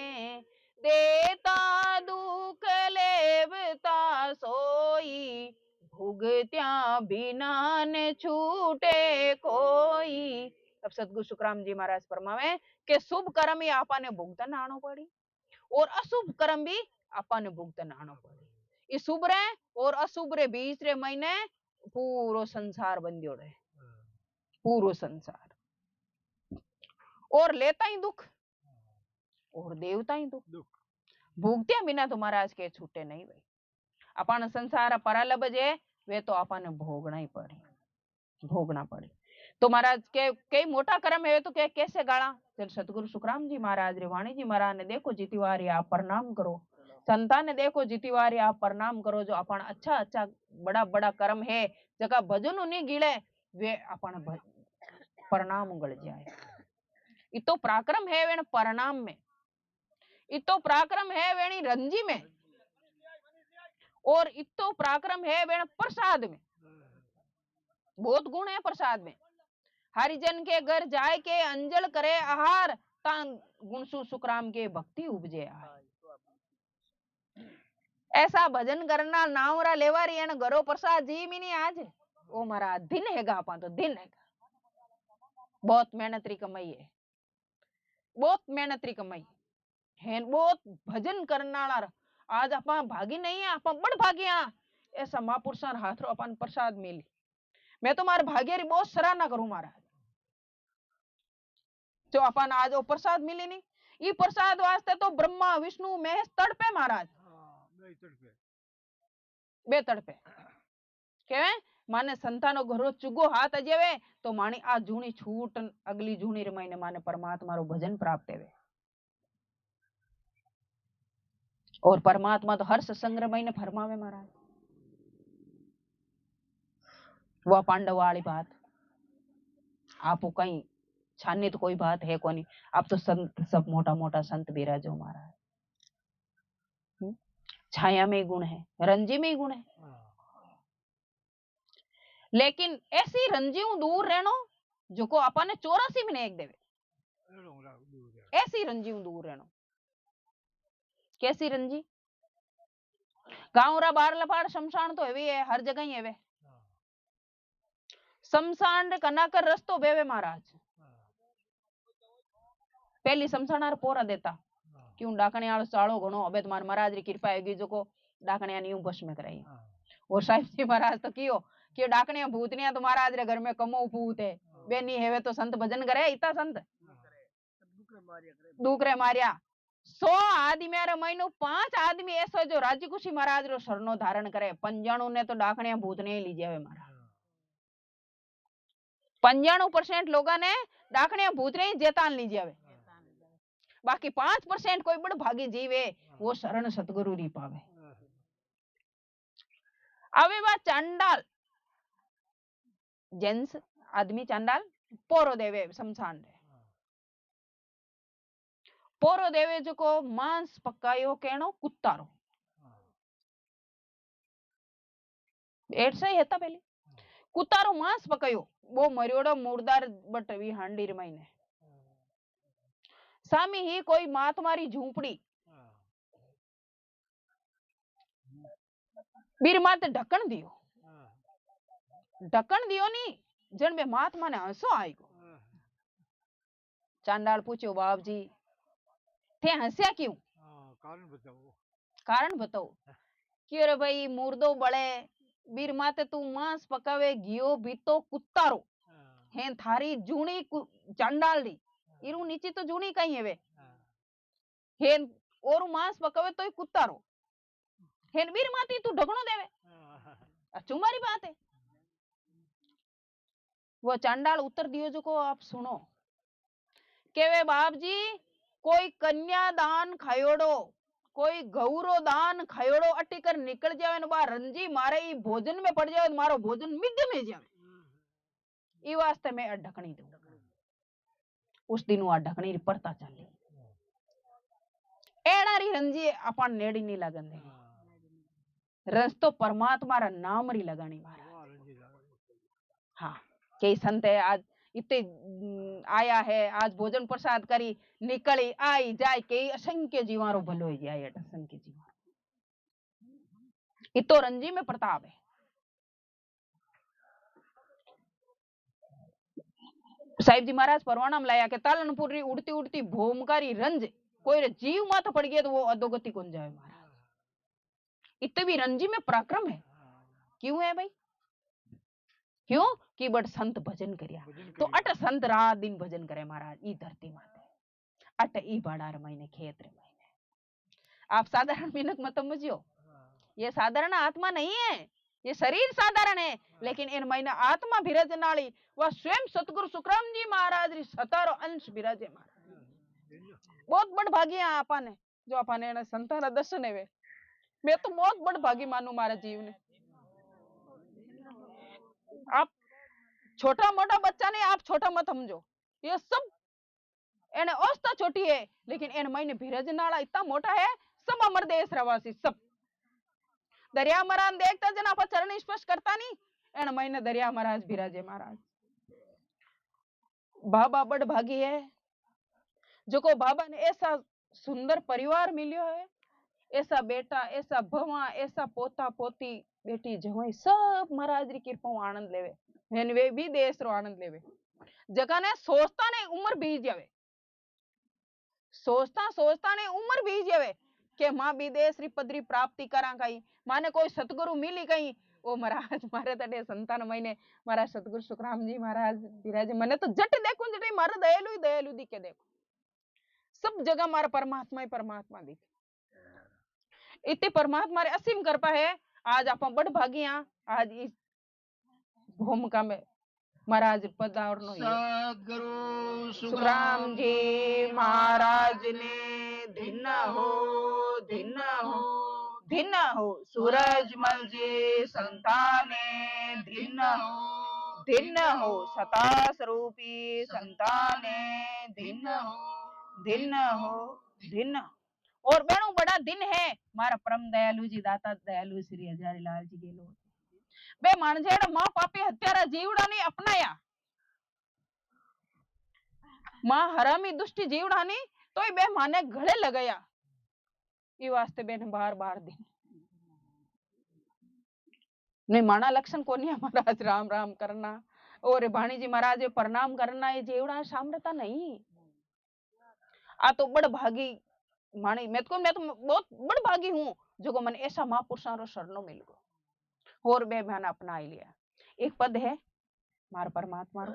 देता दुख लेवता सोई भुगत्या बिना ने छूटे कोई अब सतगुरु सुखराम जी महाराज फरमावे के शुभ कर्म ही आपा ने भुगतन आनो पड़ी और अशुभ कर्म भी आपा ने भुगतन आनो पड़ी इस शुभ रे और अशुभ रे बीच रे महीने पूरो संसार बंदियो रहे पूरो संसार और लेता ही दुख और देवता ही दुख भुगत्या बिना तो महाराज के छूटे नहीं भाई अपन संसार परालब जे वे तो अपन भोगना ही भोगना पड़े तो महाराज के कई मोटा कर्म है तो के कैसे गाड़ा जब सतगुरु सुखराम जी महाराज रे वाणी जी महाराज ने देखो जीतीवारी आप प्रणाम करो संतान ने देखो जीतीवारी आप प्रणाम करो जो अपन अच्छा अच्छा बड़ा बड़ा कर्म है जगह भजन नहीं गिले वे अपन प्रणाम गल जाए इतो पराक्रम है वेण प्रणाम में इतो पराक्रम है वेणी रंजी में और इतो पराक्रम है वेण प्रसाद में बहुत गुण है प्रसाद में हरिजन के घर जाए के अंजल करे आहार तान गुणसु सुखराम के भक्ति उपजे ऐसा भजन करना नावरा लेवारी एन घरो प्रसाद जी मिनी आज ओ मारा दिन हैगा आपा तो दिन हैगा बहुत मेहनत री कमाई है बहुत मेहनत री कमाई है बहुत भजन करना आज आपा भागी नहीं है आपा बड़ भागिया ऐसा महापुरुषां हाथ रो अपन प्रसाद मिली मैं तो मारे भाग्य री बहुत सराहना करूं महाराज जो अपन आज वो प्रसाद मिली नहीं ये प्रसाद वास्ते तो ब्रह्मा विष्णु महेश तड़पे महाराज बे तड़पे केवे माने संतानो घरो चुगो हाथ अजेवे तो मानी आ जूनी छूट अगली जूनी रे महीने माने परमात्मा रो भजन प्राप्त हेवे और परमात्मा तो हर सत्संग रे महीने फरमावे महाराज वह पांडव वाली बात आपको कहीं छाननी तो कोई बात है कोनी अब तो संत सब मोटा मोटा संत बिराजो महाराज छाया में गुण है रंजी में गुण है लेकिन ऐसी रंजियों दूर रहनो जो को अपन 84 में एक देवे, ऐसी रंजियों दूर रहनो। कैसी रंजी? गाँव रा बार लपाड़ शमशान तो हेवी है, हर जगह ही है वे। शमशान रे कना कर रस्तो बेवे महाराज, पहली शमशान पोरा देता क्यों डाकने वालो चालो घणो अबे तुम्हारे महाराज री कृपा हैगी जो को डाकने नी बस में कराई। और साहिब जी महाराज तो कियो कि डाकने भूतनिया तो महाराज रे घर में कमो भूत है, बेनी हेवे तो संत भजन करे, इता संत दुकरे मारिया 100 आदमी रे महीनो 5 आदमी ऐसो जो राजी खुशी महाराज रो शरणो धारण करे, 95 ने तो डाकने भूतने ली जावे महाराज। 95% लोगा ने डाकने भूतने जेतान ली जावे, बाकी 5% कोई बड़ भागी जीवे वो शरण सतगुरु री पावे। अबे बात चांडाल जेंस आदमी चांडाल पोरो देवे शमशान रे, पोरो देवे जो को मांस पकायो केनो कुत्तारो, ऐसा ही था पहले कुत्तारो मांस पकायो वो मरियोड़ो मुर्दार बटवी हांडी रे मायने। सामी ही कोई महात्मारी झूंपड़ी बीर माते ढक्कन दियो, ढक्कन दियो नी जन में महात्मा ने हंसो आएगो। चांडाल पूछो बाप जी थे हंसिया क्यों? कारण बताओ क्यों रे भाई मुर्दो बड़े बीर माते तू मांस पकावे घियो बीतो कुत्तारो हैं थारी जूनी चांडाल री इरू नीचे तो जूनी कहीं है वे हैं और मांस पकावे तो कुत्तारो हैं बीर माती तू ढकनो देवे तुम्हारी बात है। वो चांडाल उत्तर दियो जो को आप सुनो के वे बाप जी कोई कन्या दान खायोड़ो कोई गौरो दान खायोड़ो अटी कर निकल जावे बा रंजी मारे ई भोजन में पड़ जावे मारो भोजन मिद में जावे ई वास्ते मैं ढकनी दूं। उस दिन वो ढकनी री परता चली एड़ारी रंजी अपन नेड़ी नहीं लगन दे रस तो परमात्मा रा नाम री लगानी मारा। हाँ कई संत है आज इतने आया है आज भोजन प्रसाद करी निकली आई जाए कई असंख्य जीवारो भलो हो जाए असंख्य जीवारो इतो रंजी में प्रताप है। साहिब जी महाराज परवाना में लाया के तालनपुर री उड़ती उड़ती भूमकारी रंज कोई रे जीव माथा पड़ गया तो वो अधोगति कौन जाए महाराज। इतने भी रंजी में पराक्रम है क्यों है भाई क्यों कि बड़ संत भजन करिया तो अट संत रात दिन भजन करे महाराज ई धरती माते अट ई बाड़ार महीने खेत रे महीने। आप साधारण मिनक मत समझियो ये साधारण आत्मा नहीं है ये शरीर साधारण है लेकिन इन महीना आत्मा बिराजन वाली वह स्वयं सतगुरु सुखराम जी महाराज री सतारो अंश बिराजे महाराज। बहुत बड़ भागी है आपा ने जो आपा ने संतान दर्शन है मैं तो बहुत बड़ भागी मानू मारा जीव ने। आप छोटा मोटा बच्चा नहीं आप छोटा मत समझो ये सब एने अवस्था छोटी है लेकिन इन महीने बिराजन वाला इतना मोटा है सब अमर देश रवासी सब दरिया महाराज देखता जना आप चरण स्पर्श करता नहीं एन महीने दरिया महाराज बिराजे महाराज। बाबा बड़ भागी है जो को बाबा ने ऐसा सुंदर परिवार मिलियो है ऐसा बेटा ऐसा भवा ऐसा पोता पोती बेटी जवाई सब महाराज री कृपा आनंद लेवे वे भी देश रो आनंद लेवे जगह ने सोचता ने उम्र बीत जावे सोचता ने उम्र बीत जावे के मां विदेश री पदरी प्राप्ति करा कहीं माने कोई सतगुरु मिली कहीं ओ महाराज मारे तड़े संतान महीने मारा सतगुरु सुखराम जी महाराज बिराजे मने तो जट देखूं जटे मारा दयालु दिखे देखो सब जगह मारा परमात्मा ही परमात्मा दिखे इतने परमात्मा रे असीम कृपा है आज आप बड़ भागिया आज इस भूमिका में महाराज पधारनो सद्गुरु सुखराम जी महाराज ने धिन हो सूरजमल जी संताने धिन हो सता स्वरूपी संताने धिन हो और बेणु बड़ा दिन है मारा परम दयालु जी दाता दयालु श्री हजारी लाल जी गेलो बे मानजेड़ मां पापी हत्यारा जीवड़ा ने अपनाया मां हरामी दुष्टी जीवड़ा ने तो बे माने गले लगाया ये वास्ते बेने बार बार दी नहीं माना लक्षण कोनी महाराज राम राम करना और भाणी जी महाराज प्रणाम करना ये जीवड़ा सामर्थ्य नहीं आ तो बड़ भागी मानी मैं तो बहुत बड़ भागी हूँ जो को मन ऐसा महापुरुषों रो शरणों मिल गो और बे मैंने अपना लिया एक पद है मार परमात्मा रो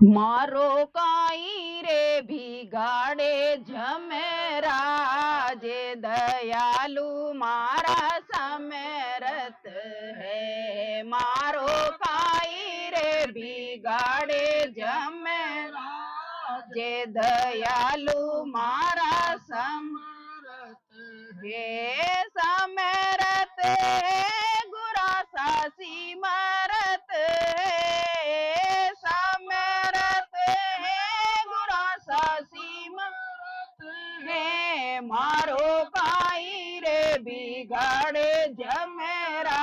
मारो काई रे भिगाड़े झमेरा जे दयालु मारा समरत है मारो काई रे भिगाड़े झमेरा जे दयालु मारा समरत है समरत है गुरा सासी मरत है समरत है गुरा सासी मरत है मारो काई रे बिगाड़े जमेरा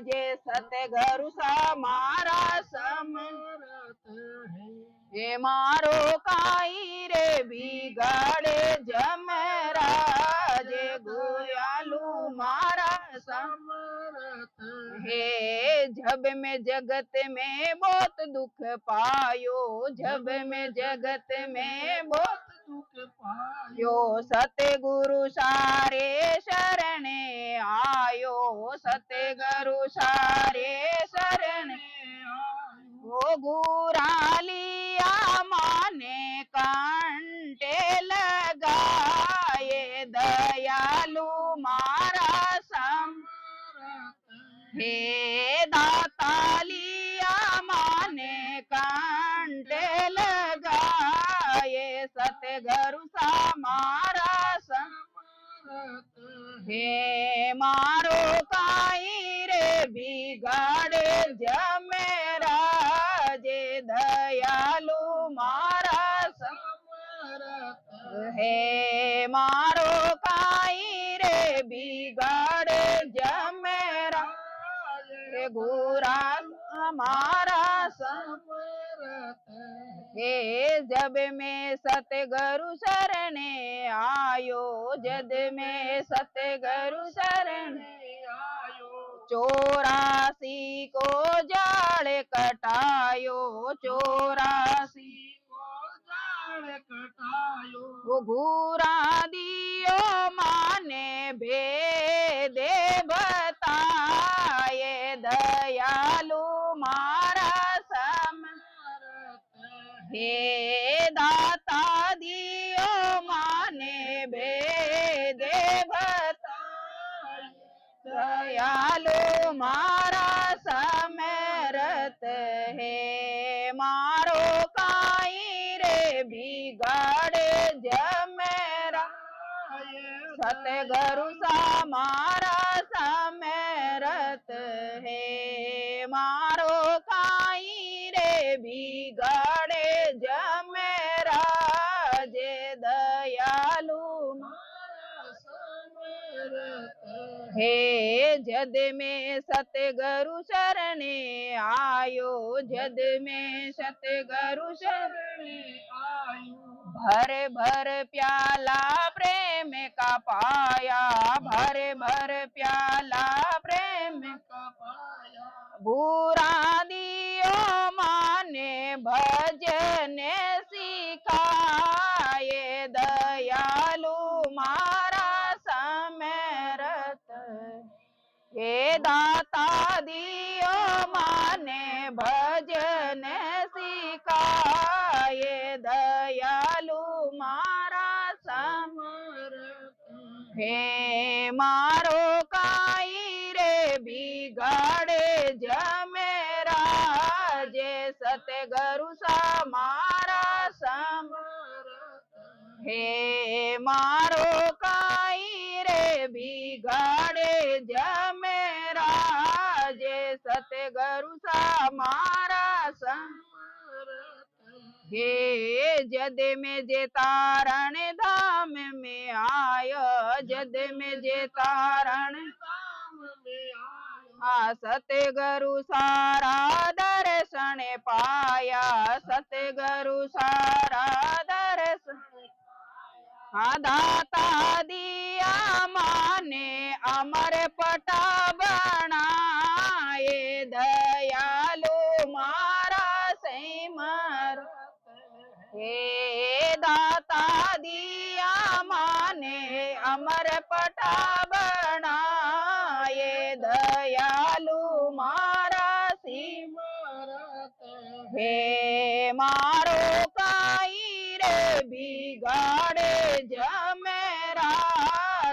जे सतगुरु सा मारा समरत है हे मारो काई रे बिगाड़े जमेरा जे दयालु मारा समरत है जब मैं जगत में बहुत दुख पायो जब मैं जगत में बहुत दुख पायो सतगुरु सारे शरणे आयो सतगुरु सारे शरणे वो गुरा लिया माने कांटे लगाए दयालु मारा समरत हे दाता लिया माने कांटे लगाए सतगुरु सा मारा समरत हे मारो काई रे बिगाड़े जमेरा जे दयालु मारा समरत हे मारो काई रे बिगाड़े जमेरा हे गोरा मारा समरत हे जब में सतगुरु शरणे आयो जद में सतगुरु शरणे आयो 84 को जाड़ कटायो 84 को जाड़ कटायो वो घूरा दियो माने भेदे बताए दयालु मारा समरत हे दाता दियो माने भेदे बताए दयालु मारा समरत है मारो काई रे बिगाड़े जमेरा सतगुरु सा मारा समरत है मारो काई रे बिगाड़े जमेरा जे दयालु हे जद में सतगुरु शरणे आयो जद में सतगुरु शरणे आयो भर भर प्याला प्रेम का पाया भर भर प्याला प्रेम का पाया बुरा दियो माने भजन सिखाए दयालु मारा समरत हे दाता दियो माने भजन हे मारो काई रे बिगाड़े जमेरा जे सतगुरु सा मारा सम हे मारो काई रे बिगाड़े जमेरा जे सतगुरु सा मारा सम हे जद में जे तारण धाम में आयो जद में जे तारण सतगुरु सारा दर्शन पाया सतगुरु सारा दर्शन दाता दिया माने अमर पटा बनाए दयालु मारा सिमर हे दाता दिया माने अमर पटा बनाए दयालु मारा सिमर हे मारो काई रे बिगाड़े जमेरा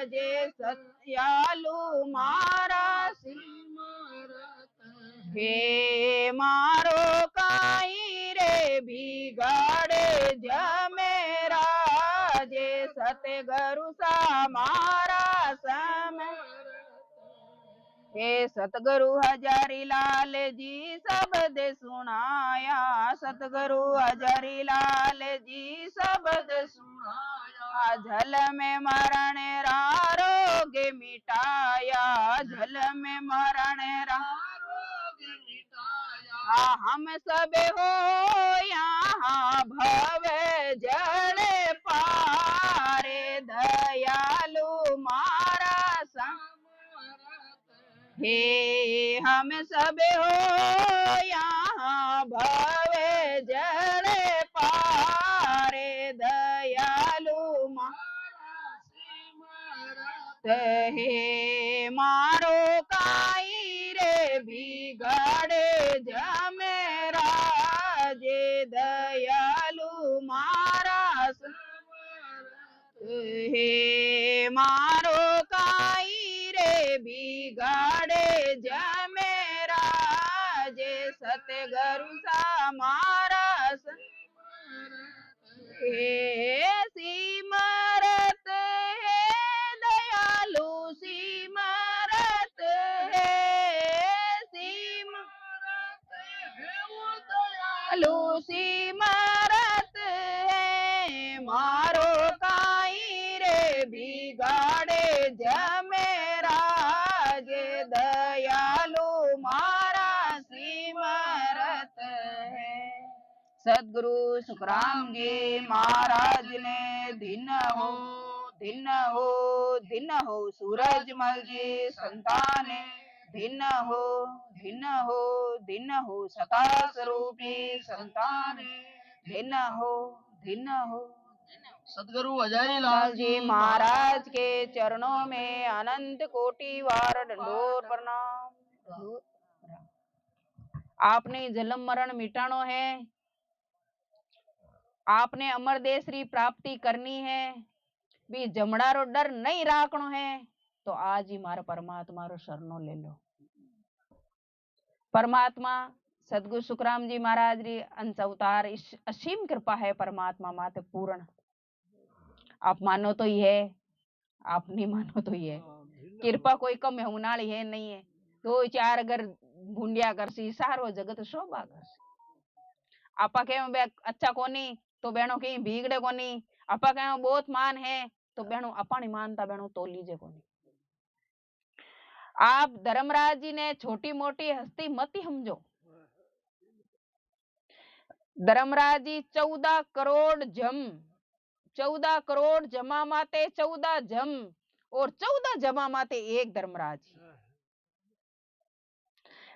जे सत्यालु मारा हे मारो काई रे बिगाड़े जमेरा जे सतगुरु सा मारा सम हे सतगुरु हजारी लाल जी शब्द सुनाया सतगुरु हजारी लाल जी शब्द सुनाया झल में मरण रोग मिटाया झल में मरण रोग मिटाया हम सब हो यहाँ भव जल पारे दयालु मारा हे हम सब हो यहाँ भव जल पारे दयालु हे मारो काई रे बिगाड़े जमेरा जे दयालु मारा हे मारो काई रे बिगाड़े जमेरा जे सतगुरु सा मारा हे सिमरत है दयालु सिमरत है सिमरत है वो दयालु सिमरत है मारो काई रे बिगाड़े जमेरा जे दयालु मारा सिमरत है। सदगुरु सुखराम जी महाराज ने दिन हो सूरजमल जी संतान दिन हो सता स्वरूपी संतान दिन हो सदगुरु हजारी लाल लाल जी महाराज के चरणों में अनंत कोटि बार दंडोत प्रणाम। आपने जन्म मरण मिटानो है, आपने अमर देश री प्राप्ति करनी है, भी जमड़ारो डर नहीं राखनो है तो आज ही मारा परमात्मा रो शरणो ले लो। परमात्मा सदगुरु सुखराम जी महाराज री अंश अवतार असीम कृपा है परमात्मा माते पूर्ण। आप मानो तो ही है, आप नहीं मानो तो ही है। कृपा कोई कम होने वाली है नहीं है। दो चार अगर भूंडिया करसी सारो जगत शोभा करसी। आपा कहे अच्छा कोनी तो बहनों कहीं भीगड़े कोनी, आपा कहे बहुत मान है तो बहनों अपा नहीं मानता बहनों तो लीजिए कोनी। आप धर्मराज जी ने छोटी मोटी हस्ती मत ही समझो। धर्मराज जी 14 करोड़ जमा माते 14 जम और 14 जमा माते एक धर्मराज।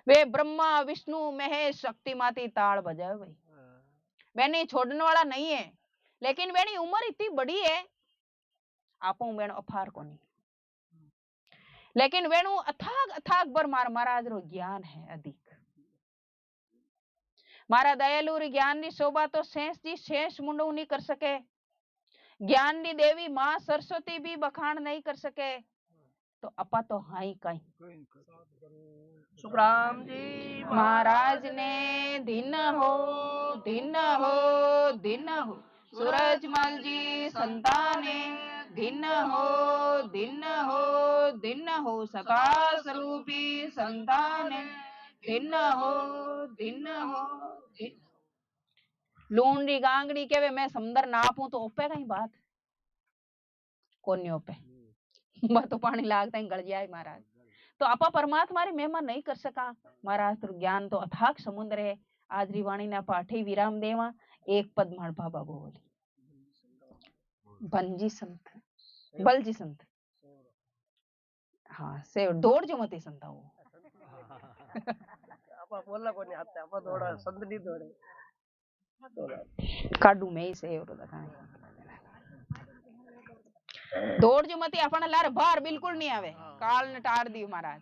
वे ब्रह्मा विष्णु महेश शक्ति माती ताल बजाए भाई। मैंने छोड़ने वाला नहीं है, लेकिन मैंने उम्र इतनी बड़ी है आपो मैंने अफार को नहीं, लेकिन वेणु अथाक बर महाराज रो ज्ञान है अधिक। मारा दयालु री ज्ञान री शोभा तो शेष जी शेष मुंडो नहीं कर सके। ज्ञान री देवी माँ सरस्वती भी बखान नहीं कर सके तो अपा तो हाई कहीं। सुखराम जी महाराज ने दिन हो दिन हो दिन हो, सूरजमल जी संताने दिन हो दिन हो दिन हो, सका स्वरूपी संताने दिन हो दिन हो दिन। लूंडी गांगड़ी के मैं समुद्र नापूं तो ओपे कहीं बात कोनी ओपे तो पानी लागता ही गल जाए महाराज। तो आपा परमात्मा री महिमा नहीं कर सका महाराज। तो ज्ञान तो अथाक समुद्र है। आज री वाणी ने पाठी विराम देवा। एक पद मार बाबा बोली बनजी संत बलजी संत। हाँ से दौड़ जो मती संता वो आपा बोलना कोनी आता आपा दौड़ा संत नहीं दौड़े काडू में ही से और दौड़ जो मती अपन लार बाहर बिल्कुल नहीं आवे काल ने टार दी महाराज।